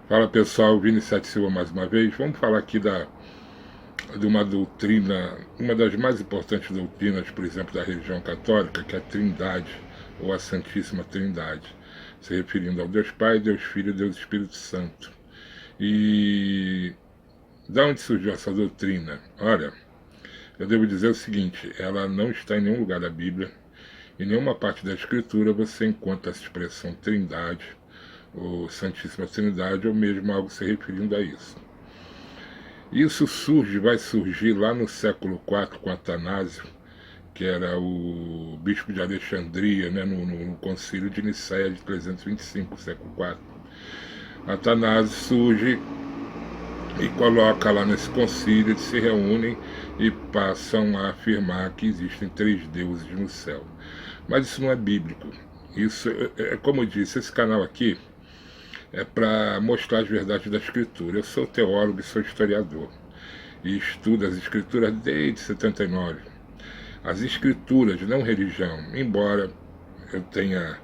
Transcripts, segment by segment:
Fala pessoal, Vini Sete Silva mais uma vez. Vamos falar aqui de uma doutrina, uma das mais importantes doutrinas, por exemplo, da religião católica, que é a Trindade, ou a Santíssima Trindade, se referindo ao Deus Pai, Deus Filho e Deus Espírito Santo. E da onde surgiu essa doutrina? Olha, eu devo dizer o seguinte: ela não está em nenhum lugar da Bíblia, em nenhuma parte da Escritura você encontra essa expressão Trindade, ou Santíssima Trindade, ou mesmo algo se referindo a isso. Isso vai surgir lá no século IV com Atanásio, que era o bispo de Alexandria, né, no concílio de Nicéia de 325, século IV. Atanásio surge e coloca lá nesse concílio, eles se reúnem e passam a afirmar que existem três deuses no céu. Mas isso não é bíblico. Isso como eu disse, esse canal aqui é para mostrar as verdades da Escritura. Eu sou teólogo e sou historiador e estudo as Escrituras desde 79. As Escrituras, não religião, embora eu tenha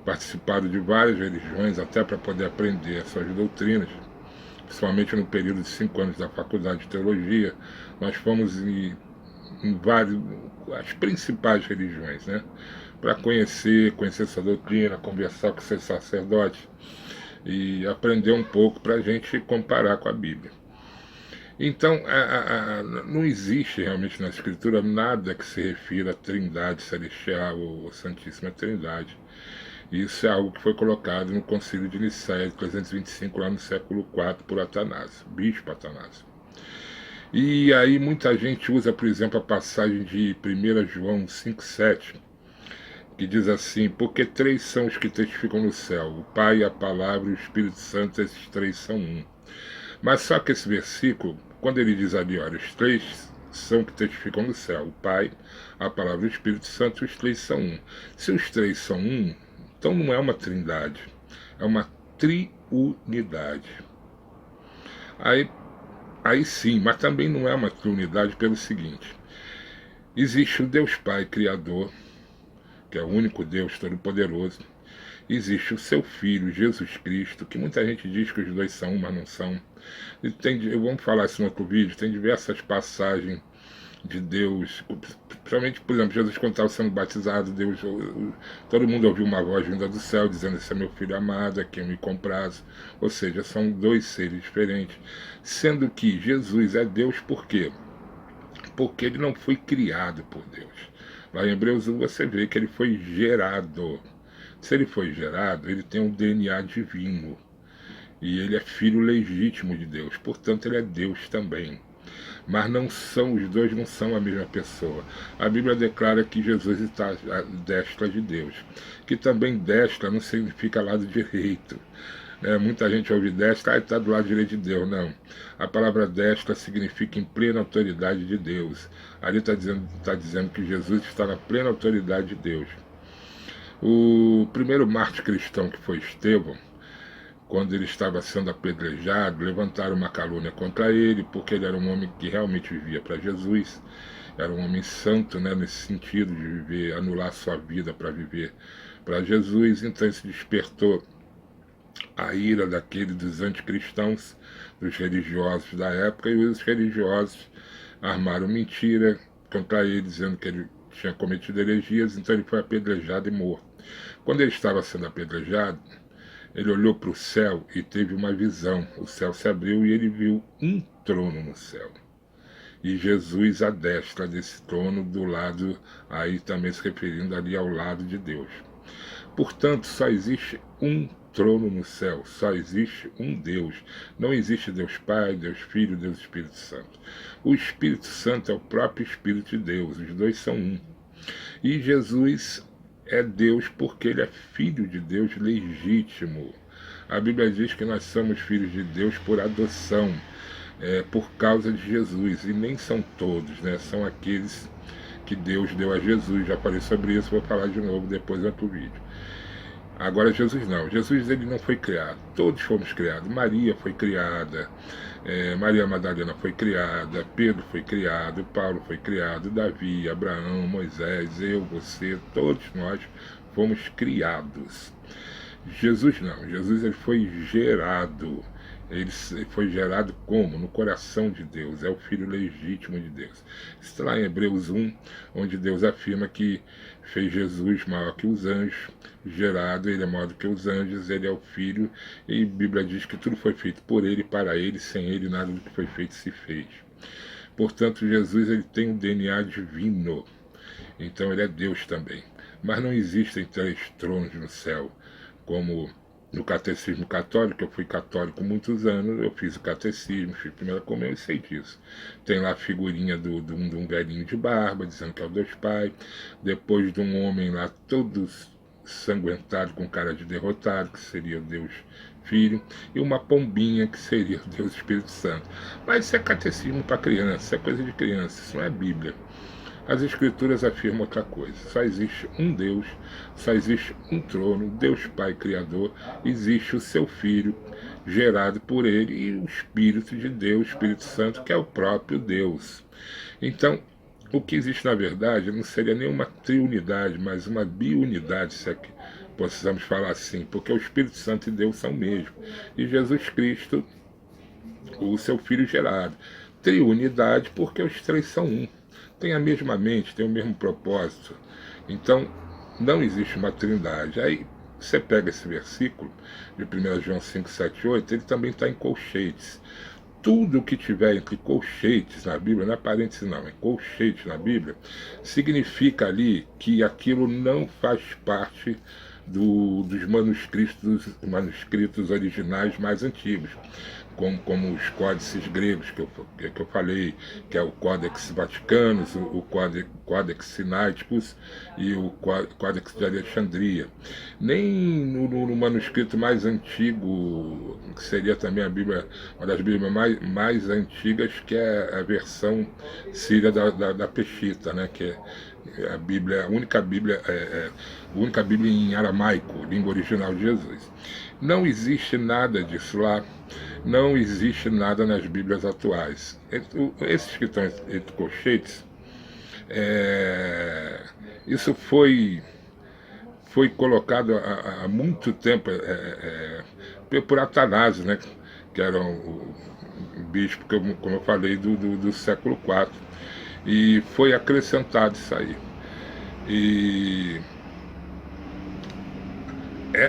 participado de várias religiões até para poder aprender essas doutrinas, principalmente no período de 5 anos da faculdade de teologia, nós fomos em várias, as principais religiões, né? Para conhecer essa doutrina, conversar com seus sacerdotes e aprender um pouco para a gente comparar com a Bíblia. Então, não existe realmente na Escritura nada que se refira à Trindade Celestial ou Santíssima Trindade. Isso é algo que foi colocado no Concílio de Nicéia de 325, lá no século IV, por Atanásio, bispo Atanásio. E aí muita gente usa, por exemplo, a passagem de 1 João 5,7, que diz assim: porque três são os que testificam no céu, o Pai, a Palavra e o Espírito Santo, esses três são um. Mas só que esse versículo, quando ele diz ali, olha, os três são que testificam no céu, o Pai, a Palavra e o Espírito Santo, os três são um. Se os três são um, então não é uma trindade, é uma triunidade. Aí sim, mas também não é uma triunidade pelo seguinte: existe o Deus Pai Criador, que é o único Deus Todo-Poderoso. Existe o seu Filho, Jesus Cristo, que muita gente diz que os dois são um, mas não são. Vamos falar isso no outro vídeo, tem diversas passagens de Deus, principalmente, por exemplo, Jesus quando estava sendo batizado, todo mundo ouviu uma voz vinda do céu, dizendo: esse é meu Filho amado, a quem me comprazo. Ou seja, são dois seres diferentes, sendo que Jesus é Deus. Por quê? Porque ele não foi criado por Deus. Lá em Hebreus 1 você vê que ele foi gerado. Se ele foi gerado, ele tem um DNA divino. E ele é filho legítimo de Deus. Portanto, ele é Deus também. Mas não são, os dois não são a mesma pessoa. A Bíblia declara que Jesus está à destra de Deus. Que também destra não significa lado direito. Muita gente ouve destra, está do lado direito de Deus. Não. A palavra destra significa em plena autoridade de Deus. Ali está dizendo que Jesus está na plena autoridade de Deus. O primeiro mártir cristão, que foi Estevão, quando ele estava sendo apedrejado, levantaram uma calúnia contra ele, porque ele era um homem que realmente vivia para Jesus, era um homem santo, né, nesse sentido de viver, anular sua vida para viver para Jesus. Então isso despertou a ira dos anticristãos, dos religiosos da época, e os religiosos armaram mentira contra ele, dizendo que ele tinha cometido heresias. Então ele foi apedrejado e morto. Quando ele estava sendo apedrejado, ele olhou para o céu e teve uma visão. O céu se abriu e ele viu um trono no céu. E Jesus à destra desse trono, do lado, aí também se referindo ali ao lado de Deus. Portanto, só existe um trono no céu, só existe um Deus. Não existe Deus Pai, Deus Filho, Deus Espírito Santo. O Espírito Santo é o próprio Espírito de Deus, os dois são um. E Jesus é Deus porque ele é filho de Deus legítimo. A Bíblia diz que nós somos filhos de Deus por adoção, por causa de Jesus, e nem são todos, né? São aqueles que Deus deu a Jesus. Já falei sobre isso, vou falar de novo depois do outro vídeo. Agora Jesus não. Jesus ele não foi criado. Todos fomos criados. Maria foi criada, Maria Madalena foi criada, Pedro foi criado, Paulo foi criado, Davi, Abraão, Moisés, eu, você, todos nós fomos criados. Jesus não. Jesus ele foi gerado. Ele foi gerado como? No coração de Deus. É o filho legítimo de Deus. Isso está lá em Hebreus 1, onde Deus afirma que fez Jesus maior que os anjos, gerado, ele é maior do que os anjos, ele é o filho, e a Bíblia diz que tudo foi feito por ele, para ele, sem ele nada do que foi feito se fez. Portanto, Jesus ele tem um DNA divino, então ele é Deus também. Mas não existem 3 tronos no céu, como no catecismo católico. Eu fui católico muitos anos, eu fiz o catecismo, fiz primeira comunhão e sei disso. Tem lá a figurinha de um velhinho de barba, dizendo que é o Deus Pai, depois de um homem lá todo sanguentado, com cara de derrotado, que seria o Deus Filho, e uma pombinha, que seria o Deus Espírito Santo. Mas isso é catecismo para criança, isso é coisa de criança, isso não é Bíblia. As Escrituras afirmam outra coisa. Só existe um Deus, só existe um trono, Deus Pai Criador, existe o seu Filho, gerado por ele, e o Espírito de Deus, o Espírito Santo, que é o próprio Deus. Então, o que existe na verdade não seria nenhuma triunidade, mas uma biunidade, se é que possamos falar assim, porque o Espírito Santo e Deus são o mesmo. E Jesus Cristo, o seu Filho gerado. Triunidade, porque os 3 são um. Tem a mesma mente, tem o mesmo propósito. Então, não existe uma trindade. Aí, você pega esse versículo de 1 João 5, 7, 8, ele também está em colchetes. Tudo que tiver entre colchetes na Bíblia, não é parênteses não, é colchete na Bíblia, significa ali que aquilo não faz parte dos manuscritos originais mais antigos, como os códices gregos que eu falei, que é o Codex Vaticanus, o Codex Sinaiticus e o Codex de Alexandria. Nem no manuscrito mais antigo, que seria também a Bíblia, uma das Bíblias mais antigas, que é a versão síria da Peshitta, né, que é a Bíblia, a única Bíblia em aramaico, língua original de Jesus. Não existe nada disso lá, não existe nada nas Bíblias atuais. Esses que estão entre colchetes, isso foi colocado há muito tempo por Atanásio, né, que era o bispo, como eu falei, do século IV. E foi acrescentado isso aí. E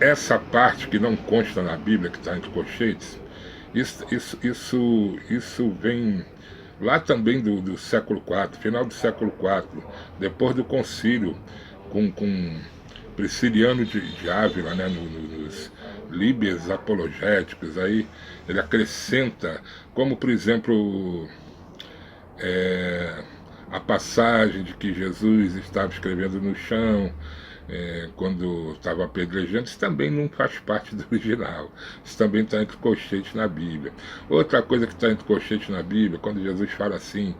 essa parte que não consta na Bíblia, que está entre colchetes, isso vem lá também do século IV, final do século IV, depois do concílio com Prisciliano de Ávila, né, nos Líbias apologéticos. Aí ele acrescenta, como por exemplo, a passagem de que Jesus estava escrevendo no chão quando estava apedrejando. Isso também não faz parte do original. Isso também está entre colchetes na Bíblia. Outra coisa que está entre colchetes na Bíblia, quando Jesus fala assim,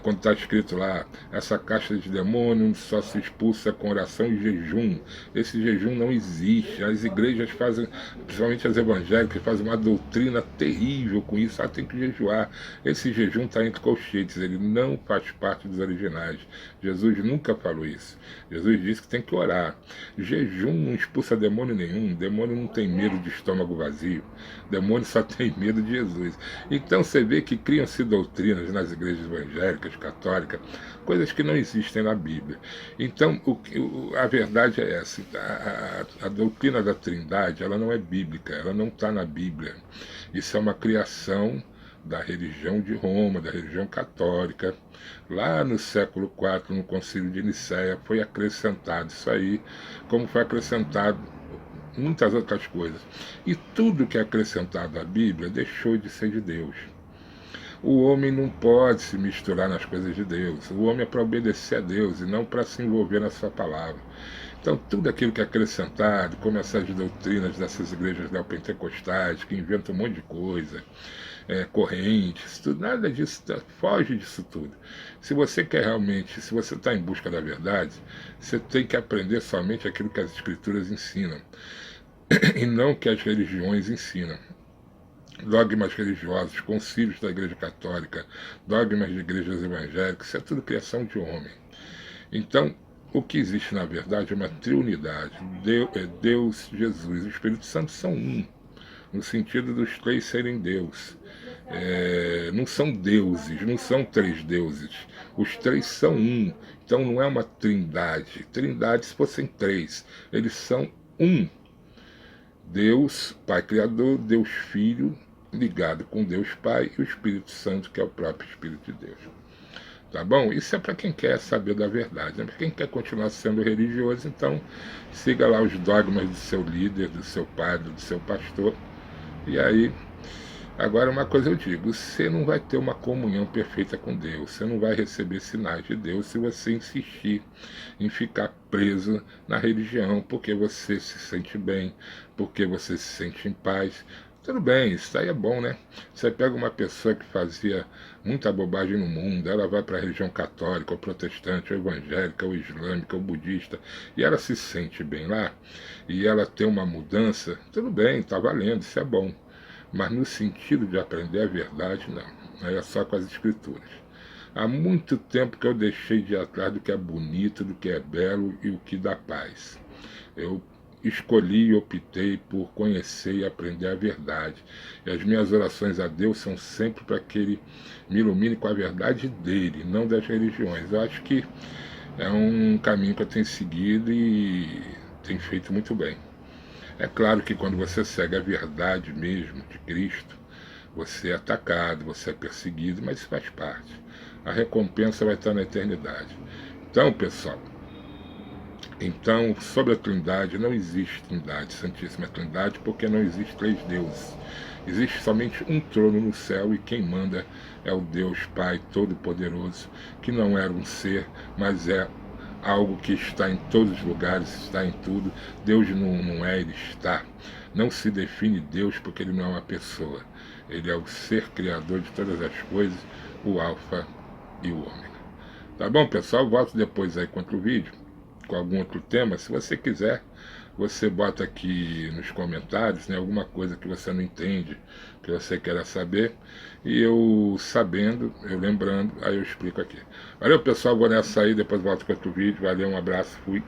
quando está escrito lá, essa caixa de demônio só se expulsa com oração e jejum. Esse jejum não existe. As igrejas fazem, principalmente as evangélicas, fazem uma doutrina terrível com isso. Tem que jejuar. Esse jejum está entre colchetes, ele não faz parte dos originais. Jesus nunca falou isso. Jesus disse que tem que orar. Jejum não expulsa demônio nenhum. Demônio não tem medo de estômago vazio. Demônio só tem medo de Jesus. Então você vê que criam-se doutrinas nas igrejas evangélicas, católicas, coisas que não existem na Bíblia. Então a verdade é essa. A doutrina da Trindade, ela não é bíblica, ela não está na Bíblia. Isso é uma criação da religião de Roma, da religião católica. Lá no século IV, no Concílio de Nicéia, foi acrescentado isso aí, como foi acrescentado muitas outras coisas. E tudo que é acrescentado à Bíblia deixou de ser de Deus. O homem não pode se misturar nas coisas de Deus. O homem é para obedecer a Deus e não para se envolver na sua palavra. Então, tudo aquilo que é acrescentado, como essas doutrinas dessas igrejas neopentecostais, que inventam um monte de coisa, correntes, tudo, nada disso, foge disso tudo. Se você quer realmente, se você está em busca da verdade, você tem que aprender somente aquilo que as Escrituras ensinam, e não o que as religiões ensinam. Dogmas religiosos, concílios da Igreja Católica, dogmas de igrejas evangélicas, isso é tudo criação de homem. Então, o que existe na verdade é uma triunidade. Deus, Jesus e o Espírito Santo são um, no sentido dos três serem Deus. Não são deuses, não são três deuses. Os três são um. Então não é uma trindade. Trindade se fossem três. Eles são um. Deus, Pai Criador, Deus Filho, ligado com Deus Pai e o Espírito Santo, que é o próprio Espírito de Deus. Tá bom? Isso é para quem quer saber da verdade. Né? Para quem quer continuar sendo religioso, então siga lá os dogmas do seu líder, do seu padre, do seu pastor. E aí, agora uma coisa eu digo, você não vai ter uma comunhão perfeita com Deus, você não vai receber sinais de Deus se você insistir em ficar preso na religião, porque você se sente bem, porque você se sente em paz. Tudo bem, isso aí é bom, né? Você pega uma pessoa que fazia muita bobagem no mundo, ela vai para a religião católica, ou protestante, ou evangélica, ou islâmica, ou budista, e ela se sente bem lá, e ela tem uma mudança, tudo bem, está valendo, isso é bom. Mas no sentido de aprender a verdade, não. É só com as escrituras. Há muito tempo que eu deixei de ir atrás do que é bonito, do que é belo e o que dá paz. Eu escolhi e optei por conhecer e aprender a verdade. E as minhas orações a Deus são sempre para que Ele me ilumine com a verdade dele, não das religiões. Eu acho que é um caminho que eu tenho seguido e tenho feito muito bem. É claro que quando você segue a verdade mesmo de Cristo, você é atacado, você é perseguido, mas isso faz parte. A recompensa vai estar na eternidade. Então, pessoal, sobre a Trindade, não existe Trindade, Santíssima Trindade, porque não existe três deuses. Existe somente um trono no céu e quem manda é o Deus Pai Todo-Poderoso, que não era um ser, mas é algo que está em todos os lugares, está em tudo. Deus não é, Ele está. Não se define Deus porque Ele não é uma pessoa. Ele é o ser criador de todas as coisas, o Alfa e o Ômega. Tá bom, pessoal? Volto depois aí com outro vídeo, com algum outro tema. Se você quiser, você bota aqui nos comentários, né, alguma coisa que você não entende, que você queira saber, e eu sabendo, eu lembrando, aí eu explico aqui. Valeu, pessoal, vou nessa aí, depois volto com outro vídeo. Valeu, um abraço, fui.